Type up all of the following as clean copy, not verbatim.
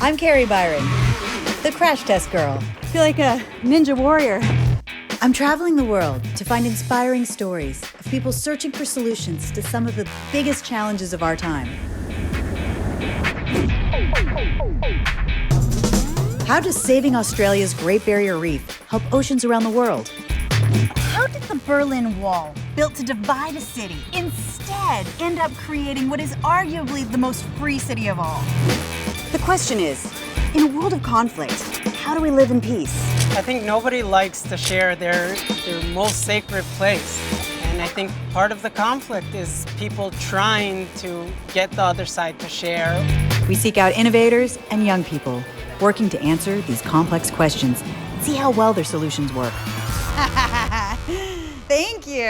I'm Kari Byron, the crash test girl. I feel like a ninja warrior. I'm traveling the world to find inspiring stories of people searching for solutions to some of the biggest challenges of our time. How does saving Australia's Great Barrier Reef help oceans around the world? How did the Berlin Wall, built to divide a city, instead end up creating what is arguably the most free city of all? The question is, in a world of conflict, how do we live in peace? I think nobody likes to share their most sacred place. And I think part of the conflict is people trying to get the other side to share. We seek out innovators and young people working to answer these complex questions and see how well their solutions work. Thank you.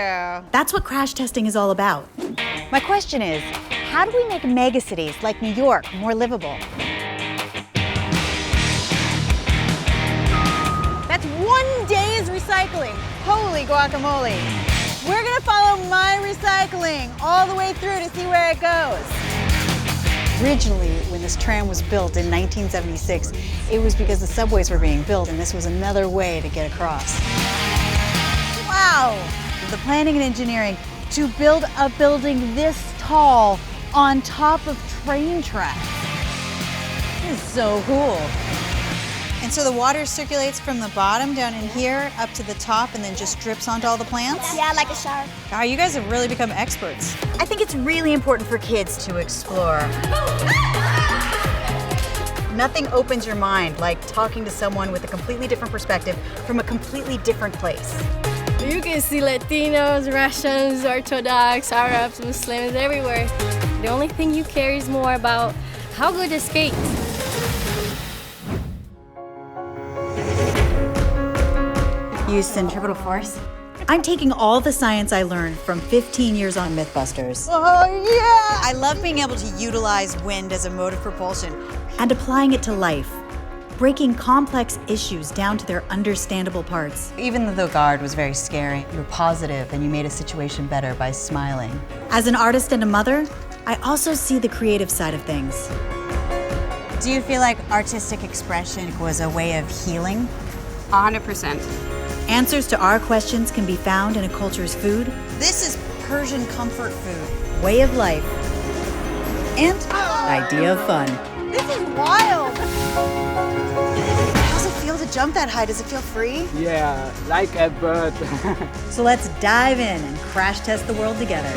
That's what crash testing is all about. My question is, how do we make megacities like New York more livable? That's 1 day's recycling. Holy guacamole. We're gonna follow my recycling all the way through to see where it goes. Originally, when this tram was built in 1976, it was because the subways were being built, and this was another way to get across. Wow! The planning and engineering to build a building this tall on top of train tracks. This is so cool. And so the water circulates from the bottom down in here up to the top and then just drips onto all the plants? Yeah, like a shower. Wow, you guys have really become experts. I think it's really important for kids to explore. Nothing opens your mind like talking to someone with a completely different perspective from a completely different place. You can see Latinos, Russians, Orthodox, Arabs, Muslims everywhere. The only thing you care is more about how good to skate. Use centripetal force. I'm taking all the science I learned from 15 years on MythBusters Oh yeah! I love being able to utilize wind as a mode of propulsion. and applying it to life, breaking complex issues down to their understandable parts. Even though the guard was very scary, you were positive and you made a situation better by smiling. As an artist and a mother, I also see the creative side of things. Do you feel like artistic expression was a way of healing? 100%. Answers to our questions can be found in a culture's food, This is Persian comfort food. way of life, and idea of fun. This is wild! How does it feel to jump that high? Does it feel free? Yeah, like a bird. So let's dive in and crash test the world together.